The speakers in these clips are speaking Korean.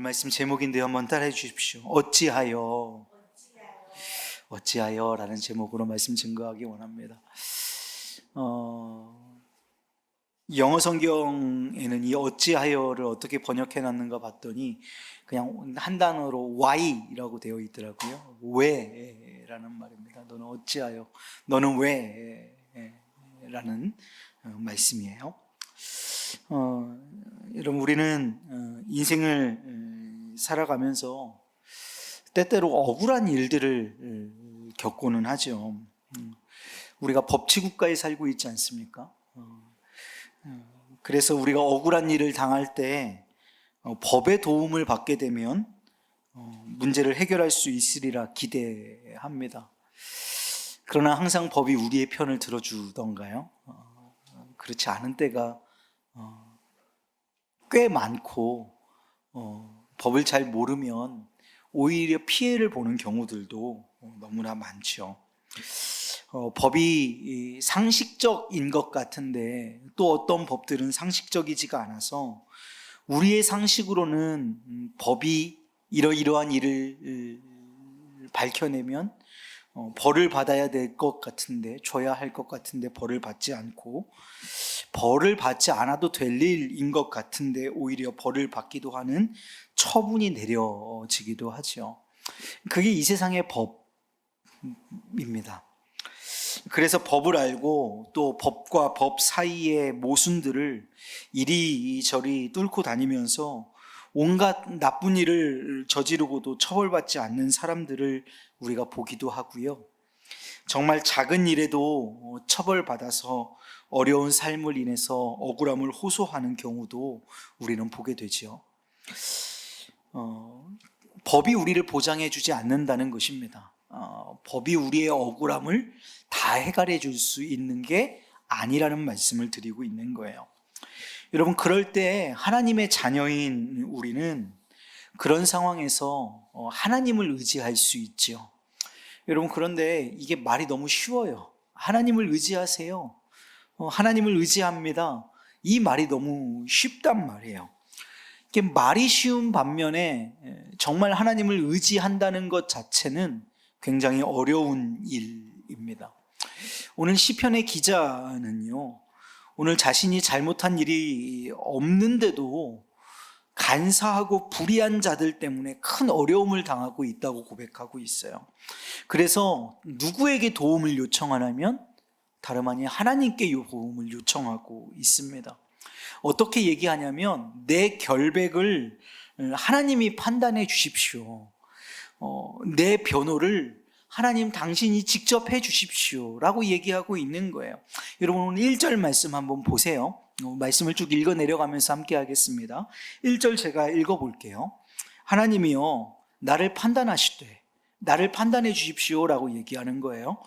말씀 제목인데요. 한번 따라해 주십시오. 어찌하여라는 제목으로 말씀 증거하기 원합니다. 영어 성경에는 이 어찌하여를 어떻게 번역해 놨는가 봤더니 그냥 한 단어로 why라고 되어 있더라고요. 왜라는 말입니다. 너는 어찌하여, 너는 왜 라는 말씀이에요. 여러분, 우리는 인생을 살아가면서 때때로 억울한 일들을 겪고는 하죠. 우리가 법치국가에 살고 있지 않습니까? 그래서 우리가 억울한 일을 당할 때 법의 도움을 받게 되면 문제를 해결할 수 있으리라 기대합니다. 그러나 항상 법이 우리의 편을 들어주던가요? 그렇지 않은 때가 꽤 많고, 법을 잘 모르면 오히려 피해를 보는 경우들도 너무나 많죠. 법이 상식적인 것 같은데 또 어떤 법들은 상식적이지가 않아서 우리의 상식으로는 법이 이러이러한 일을 밝혀내면 벌을 받아야 될 것 같은데, 줘야 할 것 같은데 벌을 받지 않고, 벌을 받지 않아도 될 일인 것 같은데 오히려 벌을 받기도 하는 처분이 내려지기도 하죠. 그게 이 세상의 법입니다. 그래서 법을 알고 또 법과 법 사이의 모순들을 이리저리 뚫고 다니면서 온갖 나쁜 일을 저지르고도 처벌받지 않는 사람들을 우리가 보기도 하고요. 정말 작은 일에도 처벌받아서 어려운 삶을 인해서 억울함을 호소하는 경우도 우리는 보게 되죠. 법이 우리를 보장해 주지 않는다는 것입니다. 법이 우리의 억울함을 다 해결해 줄 수 있는 게 아니라는 말씀을 드리고 있는 거예요. 여러분, 그럴 때 하나님의 자녀인 우리는 그런 상황에서 하나님을 의지할 수 있죠. 여러분, 그런데 이게 말이 너무 쉬워요. 하나님을 의지하세요. 하나님을 의지합니다. 이 말이 너무 쉽단 말이에요. 이게 말이 쉬운 반면에 정말 하나님을 의지한다는 것 자체는 굉장히 어려운 일입니다. 오늘 시편의 기자는요, 오늘 자신이 잘못한 일이 없는데도 간사하고 불의한 자들 때문에 큰 어려움을 당하고 있다고 고백하고 있어요. 그래서 누구에게 도움을 요청하냐면 다름 아닌 하나님께 도움을 요청하고 있습니다. 어떻게 얘기하냐면 내 결백을 하나님이 판단해 주십시오. 내 변호를 하나님 당신이 직접 해 주십시오 라고 얘기하고 있는 거예요. 여러분, 오늘 1절 말씀 한번 보세요. 말씀을 쭉 읽어 내려가면서 함께 하겠습니다. 1절 제가 읽어 볼게요. 하나님이요, 나를 판단하시되 나를 판단해 주십시오 라고 얘기하는 거예요.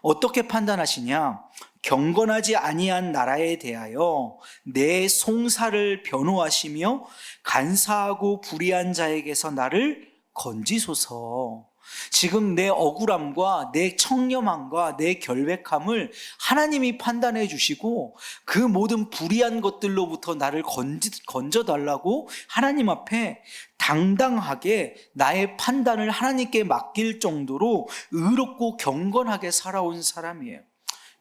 어떻게 판단하시냐? 경건하지 아니한 나라에 대하여 내 송사를 변호하시며 간사하고 불의한 자에게서 나를 건지소서. 지금 내 억울함과 내 청렴함과 내 결백함을 하나님이 판단해 주시고 그 모든 불의한 것들로부터 나를 건져달라고 하나님 앞에 당당하게 나의 판단을 하나님께 맡길 정도로 의롭고 경건하게 살아온 사람이에요.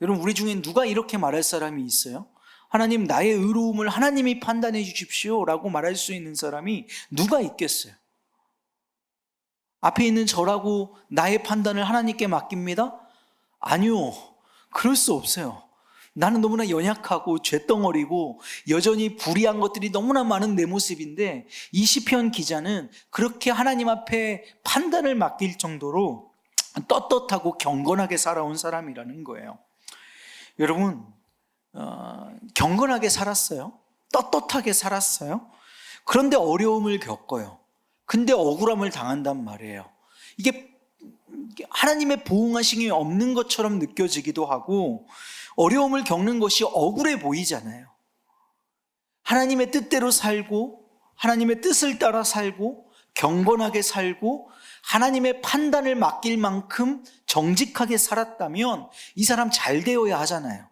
여러분, 우리 중에 누가 이렇게 말할 사람이 있어요? 하나님, 나의 의로움을 하나님이 판단해 주십시오 라고 말할 수 있는 사람이 누가 있겠어요? 앞에 있는 저라고 나의 판단을 하나님께 맡깁니다? 아니요, 그럴 수 없어요. 나는 너무나 연약하고 쇳덩어리고 여전히 불의한 것들이 너무나 많은 내 모습인데 이 시편 기자는 그렇게 하나님 앞에 판단을 맡길 정도로 떳떳하고 경건하게 살아온 사람이라는 거예요. 여러분, 경건하게 살았어요. 떳떳하게 살았어요. 그런데 어려움을 겪어요. 근데 억울함을 당한단 말이에요. 이게 하나님의 보응하심이 없는 것처럼 느껴지기도 하고 어려움을 겪는 것이 억울해 보이잖아요. 하나님의 뜻대로 살고 하나님의 뜻을 따라 살고 경건하게 살고 하나님의 판단을 맡길 만큼 정직하게 살았다면 이 사람 잘 되어야 하잖아요.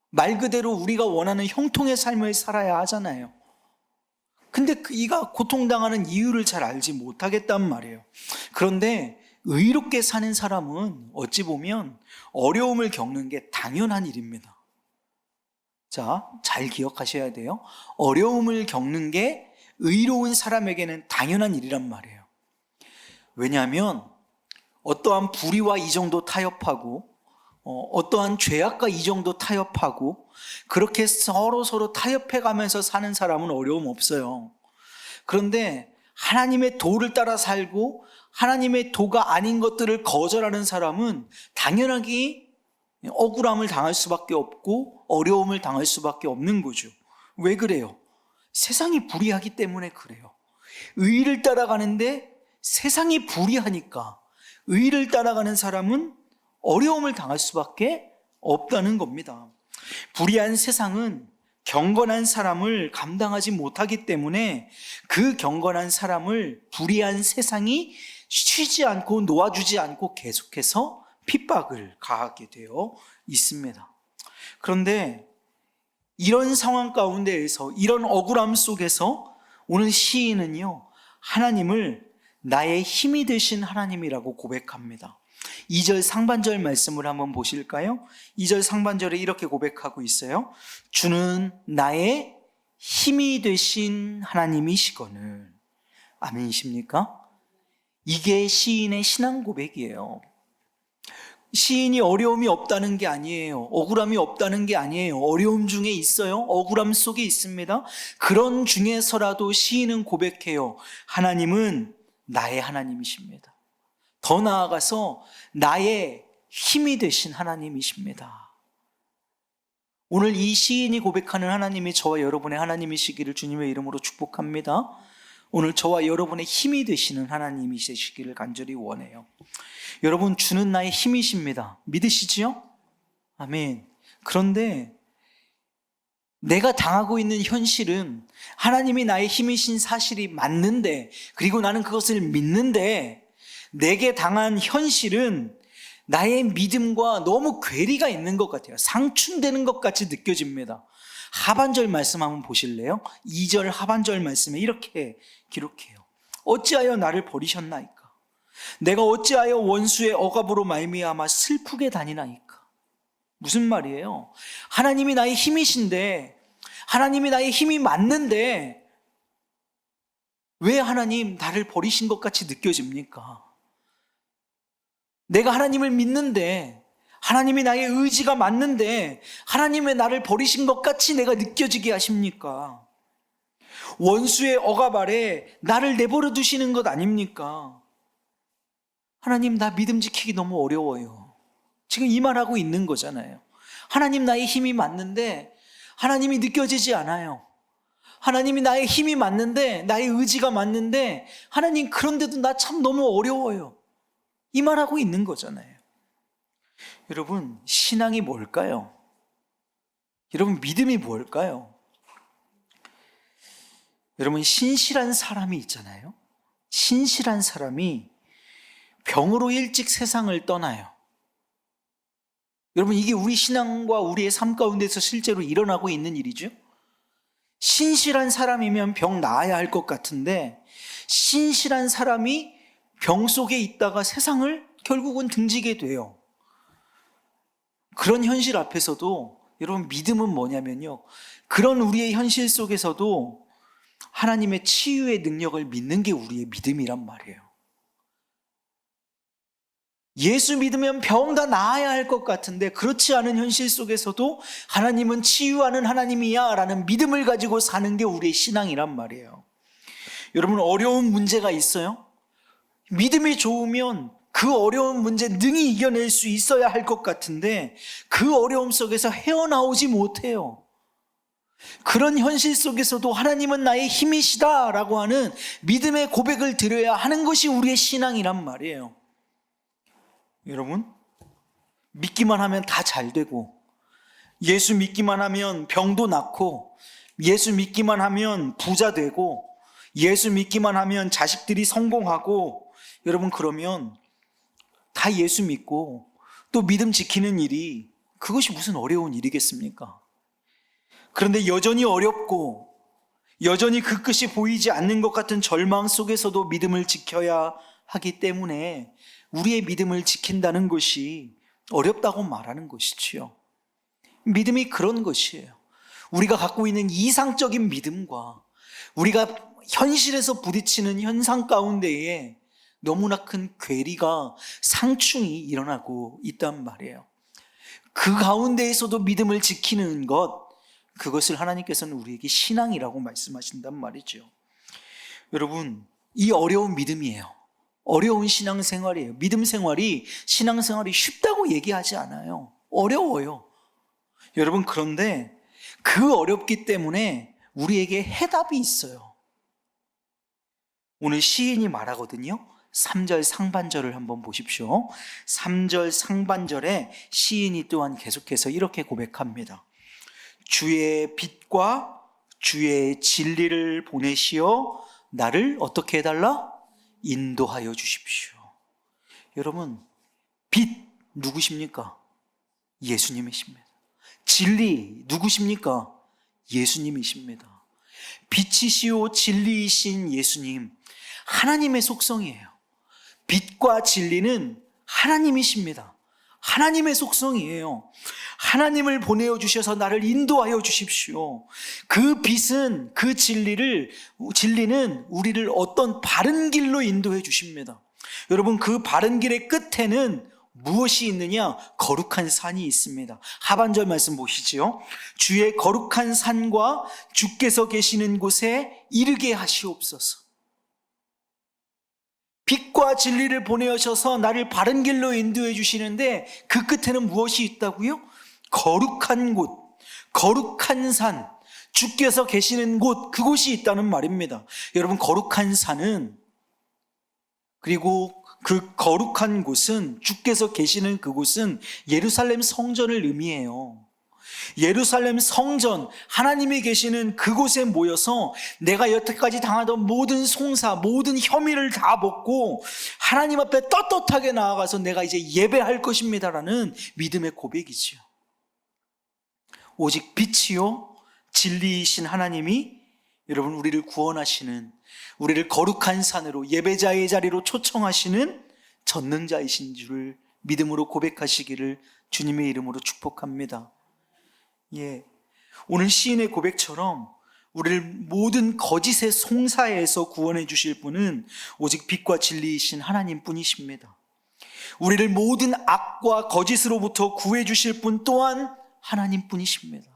말 그대로 우리가 원하는 형통의 삶을 살아야 하잖아요. 근데 이가 고통당하는 이유를 잘 알지 못하겠단 말이에요. 그런데 의롭게 사는 사람은 어찌 보면 어려움을 겪는 게 당연한 일입니다. 자, 잘 기억하셔야 돼요. 어려움을 겪는 게 의로운 사람에게는 당연한 일이란 말이에요. 왜냐하면 어떠한 불의와 이 정도 타협하고 어떠한 죄악과 이 정도 타협하고 그렇게 서로 타협해 가면서 사는 사람은 어려움 없어요. 그런데 하나님의 도를 따라 살고 하나님의 도가 아닌 것들을 거절하는 사람은 당연하게 억울함을 당할 수밖에 없고 어려움을 당할 수밖에 없는 거죠. 왜 그래요? 세상이 불의하기 때문에 그래요. 의를 따라가는데 세상이 불의하니까 의를 따라가는 사람은 어려움을 당할 수밖에 없다는 겁니다. 불의한 세상은 경건한 사람을 감당하지 못하기 때문에 그 경건한 사람을 불의한 세상이 쉬지 않고 놓아주지 않고 계속해서 핍박을 가하게 되어 있습니다. 그런데 이런 상황 가운데에서 이런 억울함 속에서 오늘 시인은요, 하나님을 나의 힘이 되신 하나님이라고 고백합니다. 2절 상반절 말씀을 한번 보실까요? 2절 상반절에 이렇게 고백하고 있어요. 주는 나의 힘이 되신 하나님이시거늘. 아멘이십니까? 이게 시인의 신앙 고백이에요. 시인이 어려움이 없다는 게 아니에요. 억울함이 없다는 게 아니에요. 어려움 중에 있어요. 억울함 속에 있습니다. 그런 중에서라도 시인은 고백해요. 하나님은 나의 하나님이십니다. 더 나아가서 나의 힘이 되신 하나님이십니다. 오늘 이 시인이 고백하는 하나님이 저와 여러분의 하나님이시기를 주님의 이름으로 축복합니다. 오늘 저와 여러분의 힘이 되시는 하나님이시기를 간절히 원해요. 여러분, 주는 나의 힘이십니다. 믿으시지요? 아멘. 그런데 내가 당하고 있는 현실은 하나님이 나의 힘이신 사실이 맞는데, 그리고 나는 그것을 믿는데, 내게 당한 현실은 나의 믿음과 너무 괴리가 있는 것 같아요. 상충되는 것 같이 느껴집니다. 하반절 말씀 한번 보실래요? 2절 하반절 말씀에 이렇게 기록해요. 어찌하여 나를 버리셨나이까? 내가 어찌하여 원수의 억압으로 말미암아 슬프게 다니나이까? 무슨 말이에요? 하나님이 나의 힘이신데, 하나님이 나의 힘이 맞는데 왜 하나님 나를 버리신 것 같이 느껴집니까? 내가 하나님을 믿는데, 하나님이 나의 의지가 맞는데 하나님의 나를 버리신 것 같이 내가 느껴지게 하십니까? 원수의 억압 아래 나를 내버려 두시는 것 아닙니까? 하나님, 나 믿음 지키기 너무 어려워요. 지금 이 말하고 있는 거잖아요. 하나님, 나의 힘이 맞는데 하나님이 느껴지지 않아요. 하나님이 나의 힘이 맞는데, 나의 의지가 맞는데 하나님, 그런데도 나 참 너무 어려워요. 이 말하고 있는 거잖아요. 여러분, 신앙이 뭘까요? 여러분, 믿음이 뭘까요? 여러분, 신실한 사람이 있잖아요. 신실한 사람이 병으로 일찍 세상을 떠나요. 여러분, 이게 우리 신앙과 우리의 삶 가운데서 실제로 일어나고 있는 일이죠. 신실한 사람이면 병 나아야 할 것 같은데, 신실한 사람이 병 속에 있다가 세상을 결국은 등지게 돼요. 그런 현실 앞에서도 여러분, 믿음은 뭐냐면요, 그런 우리의 현실 속에서도 하나님의 치유의 능력을 믿는 게 우리의 믿음이란 말이에요. 예수 믿으면 병 다 나아야 할 것 같은데 그렇지 않은 현실 속에서도 하나님은 치유하는 하나님이야 라는 믿음을 가지고 사는 게 우리의 신앙이란 말이에요. 여러분, 어려운 문제가 있어요? 믿음이 좋으면 그 어려운 문제 능히 이겨낼 수 있어야 할 것 같은데 그 어려움 속에서 헤어나오지 못해요. 그런 현실 속에서도 하나님은 나의 힘이시다 라고 하는 믿음의 고백을 드려야 하는 것이 우리의 신앙이란 말이에요. 여러분, 믿기만 하면 다 잘 되고, 예수 믿기만 하면 병도 낫고, 예수 믿기만 하면 부자 되고, 예수 믿기만 하면 자식들이 성공하고, 여러분, 그러면 다 예수 믿고 또 믿음 지키는 일이 그것이 무슨 어려운 일이겠습니까? 그런데 여전히 어렵고 여전히 그 끝이 보이지 않는 것 같은 절망 속에서도 믿음을 지켜야 하기 때문에 우리의 믿음을 지킨다는 것이 어렵다고 말하는 것이지요. 믿음이 그런 것이에요. 우리가 갖고 있는 이상적인 믿음과 우리가 현실에서 부딪히는 현상 가운데에 너무나 큰 괴리가 상충이 일어나고 있단 말이에요. 그 가운데에서도 믿음을 지키는 것, 그것을 하나님께서는 우리에게 신앙이라고 말씀하신단 말이죠. 여러분, 이 어려운 믿음이에요. 어려운 신앙생활이에요. 믿음 생활이, 신앙생활이 쉽다고 얘기하지 않아요. 어려워요. 여러분, 그런데 그 어렵기 때문에 우리에게 해답이 있어요. 오늘 시인이 말하거든요. 3절 상반절을 한번 보십시오. 3절 상반절에 시인이 또한 계속해서 이렇게 고백합니다. 주의 빛과 주의 진리를 보내시어 나를 어떻게 해달라? 인도하여 주십시오. 여러분, 빛 누구십니까? 예수님이십니다. 진리 누구십니까? 예수님이십니다. 빛이시오 진리이신 예수님, 하나님의 속성이에요. 빛과 진리는 하나님이십니다. 하나님의 속성이에요. 하나님을 보내어 주셔서 나를 인도하여 주십시오. 그 빛은, 그 진리는 우리를 어떤 바른 길로 인도해 주십니다. 여러분, 그 바른 길의 끝에는 무엇이 있느냐? 거룩한 산이 있습니다. 하반절 말씀 보시죠. 주의 거룩한 산과 주께서 계시는 곳에 이르게 하시옵소서. 빛과 진리를 보내셔서 나를 바른 길로 인도해 주시는데 그 끝에는 무엇이 있다고요? 거룩한 곳, 거룩한 산, 주께서 계시는 곳, 그곳이 있다는 말입니다. 여러분, 거룩한 산은, 그리고 그 거룩한 곳은, 주께서 계시는 그곳은 예루살렘 성전을 의미해요. 예루살렘 성전, 하나님이 계시는 그곳에 모여서 내가 여태까지 당하던 모든 송사, 모든 혐의를 다 벗고 하나님 앞에 떳떳하게 나아가서 내가 이제 예배할 것입니다라는 믿음의 고백이지요. 오직 빛이요 진리이신 하나님이 여러분 우리를 구원하시는, 우리를 거룩한 산으로 예배자의 자리로 초청하시는 전능자이신 줄을 믿음으로 고백하시기를 주님의 이름으로 축복합니다. 오늘 시인의 고백처럼 우리를 모든 거짓의 송사에서 구원해 주실 분은 오직 빛과 진리이신 하나님 뿐이십니다. 우리를 모든 악과 거짓으로부터 구해 주실 분 또한 하나님 뿐이십니다.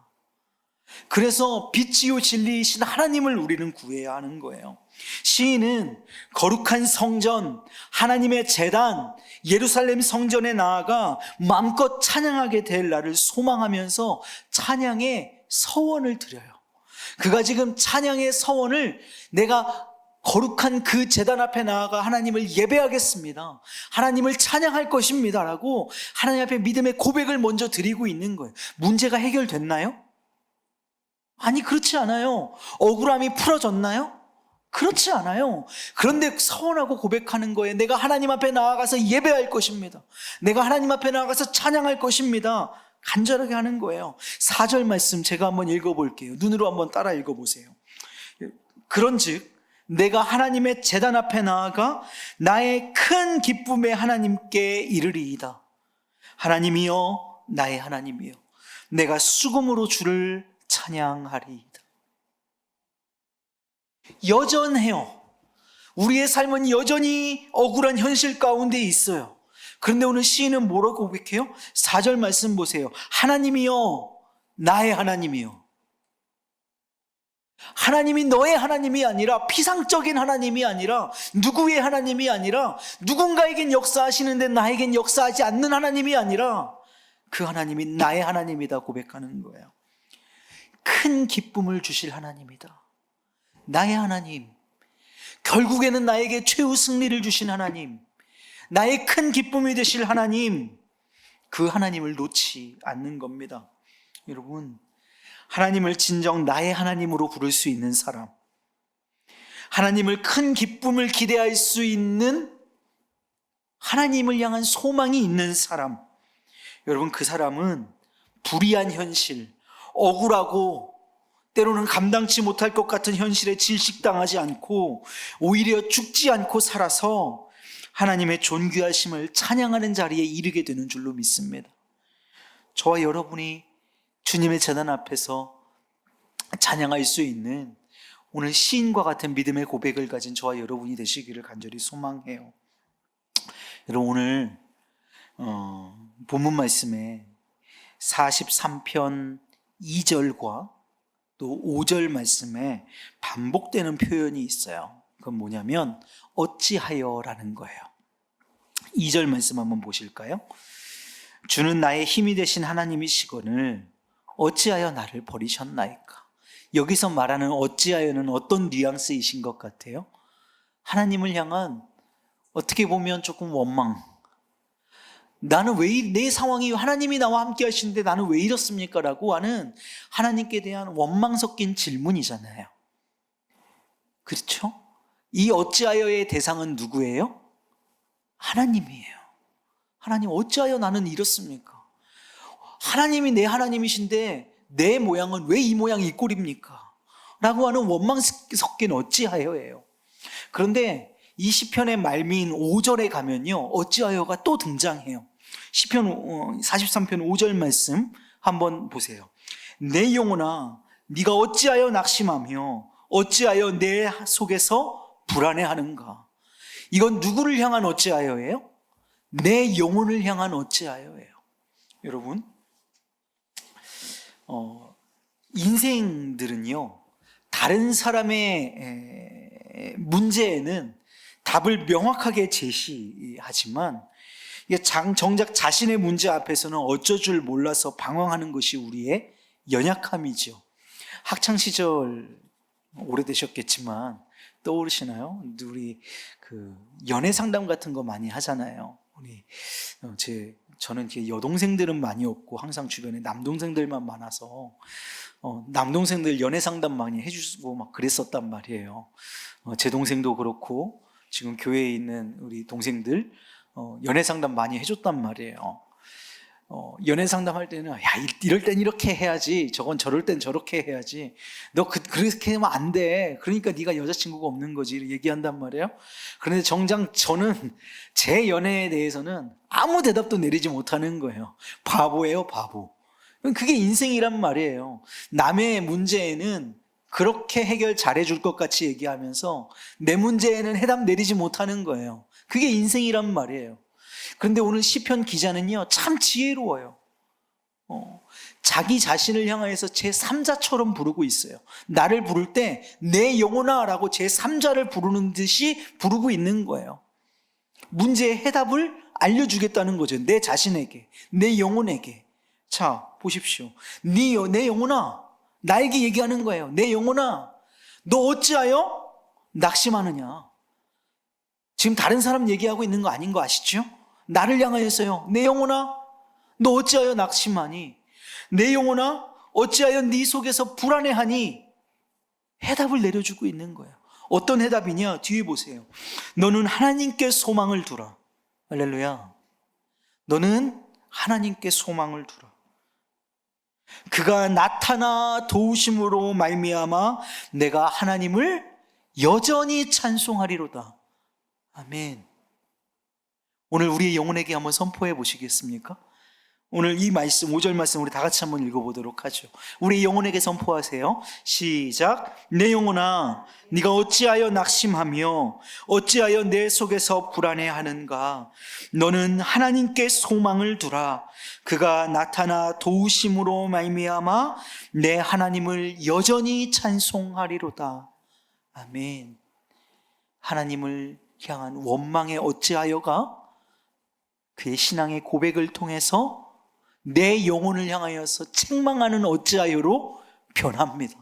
그래서 빛이요 진리이신 하나님을 우리는 구해야 하는 거예요. 시인은 거룩한 성전, 하나님의 제단, 예루살렘 성전에 나아가 마음껏 찬양하게 될 날을 소망하면서 찬양의 서원을 드려요. 그가 지금 찬양의 서원을, 내가 거룩한 그 제단 앞에 나아가 하나님을 예배하겠습니다, 하나님을 찬양할 것입니다 라고 하나님 앞에 믿음의 고백을 먼저 드리고 있는 거예요. 문제가 해결됐나요? 아니, 그렇지 않아요. 억울함이 풀어졌나요? 그렇지 않아요. 그런데 서원하고 고백하는 거예요. 내가 하나님 앞에 나아가서 예배할 것입니다, 내가 하나님 앞에 나아가서 찬양할 것입니다, 간절하게 하는 거예요. 4절 말씀 제가 한번 읽어볼게요. 눈으로 한번 따라 읽어보세요. 그런즉 내가 하나님의 제단 앞에 나아가 나의 큰 기쁨의 하나님께 이르리이다. 하나님이여, 나의 하나님이여, 내가 수금으로 주를 찬양하리이다. 여전해요. 우리의 삶은 여전히 억울한 현실 가운데 있어요. 그런데 오늘 시인은 뭐라고 고백해요? 4절 말씀 보세요. 하나님이여, 나의 하나님이여. 하나님이 너의 하나님이 아니라, 피상적인 하나님이 아니라, 누구의 하나님이 아니라, 누군가에겐 역사하시는데 나에겐 역사하지 않는 하나님이 아니라 그 하나님이 나의 하나님이다 고백하는 거예요. 큰 기쁨을 주실 하나님이다, 나의 하나님, 결국에는 나에게 최후 승리를 주신 하나님, 나의 큰 기쁨이 되실 하나님, 그 하나님을 놓지 않는 겁니다. 여러분, 하나님을 진정 나의 하나님으로 부를 수 있는 사람, 하나님을 큰 기쁨을 기대할 수 있는, 하나님을 향한 소망이 있는 사람, 여러분, 그 사람은 불의한 현실, 억울하고 때로는 감당치 못할 것 같은 현실에 질식당하지 않고 오히려 죽지 않고 살아서 하나님의 존귀하심을 찬양하는 자리에 이르게 되는 줄로 믿습니다. 저와 여러분이 주님의 제단 앞에서 찬양할 수 있는 오늘 시인과 같은 믿음의 고백을 가진 저와 여러분이 되시기를 간절히 소망해요. 여러분, 오늘 본문 말씀에 43편 2절과 또 5절 말씀에 반복되는 표현이 있어요. 그건 뭐냐면 어찌하여라는 거예요. 2절 말씀 한번 보실까요? 주는 나의 힘이 되신 하나님이시거늘 어찌하여 나를 버리셨나이까. 여기서 말하는 어찌하여는 어떤 뉘앙스이신 것 같아요? 하나님을 향한 어떻게 보면 조금 원망. 나는 내 상황이 하나님이 나와 함께 하시는데 나는 왜 이렇습니까? 라고 하는 하나님께 대한 원망 섞인 질문이잖아요. 그렇죠? 이 어찌하여의 대상은 누구예요? 하나님이에요. 하나님, 어찌하여 나는 이렇습니까? 하나님이 내 하나님이신데 내 모양은 왜 이 모양이 이 꼴입니까? 라고 하는 원망 섞인 어찌하여예요. 그런데 이 시편의 말미인 5절에 가면요, 어찌하여가 또 등장해요. 시편 43편 5절 말씀 한번 보세요. 내 영혼아, 네가 어찌하여 낙심하며 어찌하여 내 속에서 불안해하는가. 이건 누구를 향한 어찌하여예요? 내 영혼을 향한 어찌하여예요. 여러분, 인생들은요, 다른 사람의 문제에는 답을 명확하게 제시하지만 정작 자신의 문제 앞에서는 어쩔 줄 몰라서 방황하는 것이 우리의 연약함이죠. 학창시절 오래되셨겠지만 떠오르시나요? 우리 연애 상담 같은 거 많이 하잖아요. 저는 여동생들은 많이 없고 항상 주변에 남동생들만 많아서 남동생들 연애 상담 많이 해주고 막 그랬었단 말이에요. 제 동생도 그렇고 지금 교회에 있는 우리 동생들 연애 상담 많이 해줬단 말이에요. 연애 상담할 때는 야, 이럴 땐 이렇게 해야지, 저건 저럴 땐 저렇게 해야지, 너 그렇게 하면 안 돼, 그러니까 네가 여자친구가 없는 거지, 얘기한단 말이에요. 그런데 정작 저는 제 연애에 대해서는 아무 대답도 내리지 못하는 거예요. 바보예요, 바보. 그게 인생이란 말이에요. 남의 문제에는 그렇게 해결 잘해줄 것 같이 얘기하면서 내 문제에는 해답 내리지 못하는 거예요. 그게 인생이란 말이에요. 그런데 오늘 시편 기자는요, 참 지혜로워요. 자기 자신을 향하여서 제3자처럼 부르고 있어요. 나를 부를 때 내 영혼아 라고 제3자를 부르는 듯이 부르고 있는 거예요. 문제의 해답을 알려주겠다는 거죠. 내 자신에게, 내 영혼에게. 자, 보십시오. 내 영혼아, 나에게 얘기하는 거예요. 내 영혼아, 너 어찌하여 낙심하느냐. 지금 다른 사람 얘기하고 있는 거 아닌 거 아시죠? 나를 향하여서요. 내 영혼아, 너 어찌하여 낙심하니? 내 영혼아, 어찌하여 네 속에서 불안해하니? 해답을 내려주고 있는 거예요. 어떤 해답이냐? 뒤에 보세요. 너는 하나님께 소망을 두라. 할렐루야. 너는 하나님께 소망을 두라. 그가 나타나 도우심으로 말미암아 내가 하나님을 여전히 찬송하리로다. 아멘. 오늘 우리의 영혼에게 한번 선포해 보시겠습니까? 오늘 이 말씀, 5절 말씀 우리 다 같이 한번 읽어보도록 하죠. 우리 영혼에게 선포하세요. 시작. 내 영혼아, 네가 어찌하여 낙심하며 어찌하여 내 속에서 불안해하는가. 너는 하나님께 소망을 두라. 그가 나타나 도우심으로 말미암아 내 하나님을 여전히 찬송하리로다. 아멘. 하나님을 향한 원망의 어찌하여가 그의 신앙의 고백을 통해서 내 영혼을 향하여서 책망하는 어찌하여로 변합니다.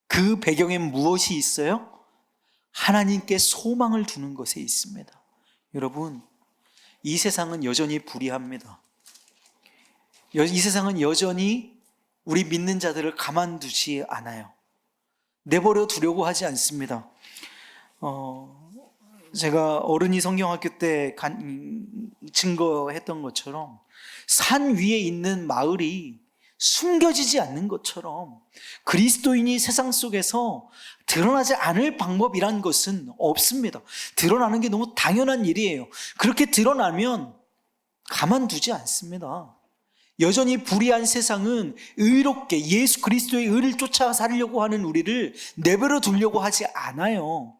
그 배경엔 무엇이 있어요? 하나님께 소망을 두는 것에 있습니다. 여러분, 이 세상은 여전히 불의합니다. 이 세상은 여전히 우리 믿는 자들을 가만두지 않아요. 내버려 두려고 하지 않습니다. 제가 어른이 성경학교 때 증거했던 것처럼 산 위에 있는 마을이 숨겨지지 않는 것처럼 그리스도인이 세상 속에서 드러나지 않을 방법이란 것은 없습니다. 드러나는 게 너무 당연한 일이에요. 그렇게 드러나면 가만두지 않습니다. 여전히 불의한 세상은 의롭게 예수 그리스도의 의를 쫓아 살려고 하는 우리를 내버려 두려고 하지 않아요.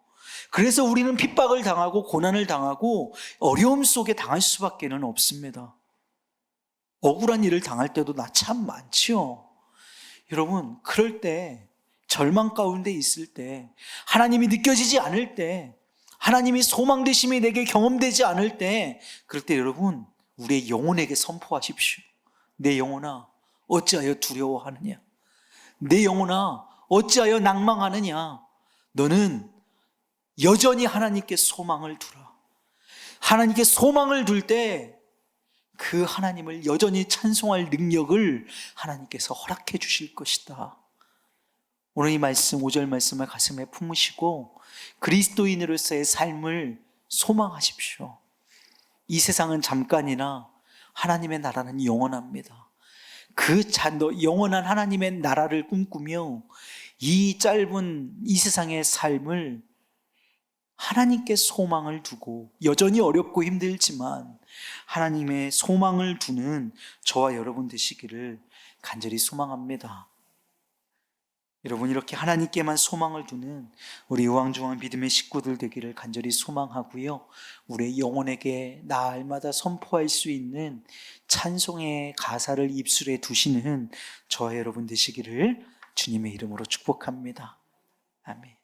그래서 우리는 핍박을 당하고 고난을 당하고 어려움 속에 당할 수밖에는 없습니다. 억울한 일을 당할 때도 나 참 많지요. 여러분, 그럴 때, 절망 가운데 있을 때, 하나님이 느껴지지 않을 때, 하나님이 소망되심이 내게 경험되지 않을 때, 그럴 때 여러분, 우리의 영혼에게 선포하십시오. 내 영혼아, 어찌하여 두려워하느냐? 내 영혼아, 어찌하여 낭망하느냐? 너는 여전히 하나님께 소망을 두라. 하나님께 소망을 둘 때 그 하나님을 여전히 찬송할 능력을 하나님께서 허락해 주실 것이다. 오늘 이 말씀, 5절 말씀을 가슴에 품으시고 그리스도인으로서의 삶을 소망하십시오. 이 세상은 잠깐이나 하나님의 나라는 영원합니다. 그 영원한 하나님의 나라를 꿈꾸며 이 짧은 이 세상의 삶을 하나님께 소망을 두고 여전히 어렵고 힘들지만 하나님의 소망을 두는 저와 여러분 되시기를 간절히 소망합니다. 여러분, 이렇게 하나님께만 소망을 두는 우리 우왕좌왕 믿음의 식구들 되기를 간절히 소망하고요. 우리의 영혼에게 날마다 선포할 수 있는 찬송의 가사를 입술에 두시는 저와 여러분 되시기를 주님의 이름으로 축복합니다. 아멘.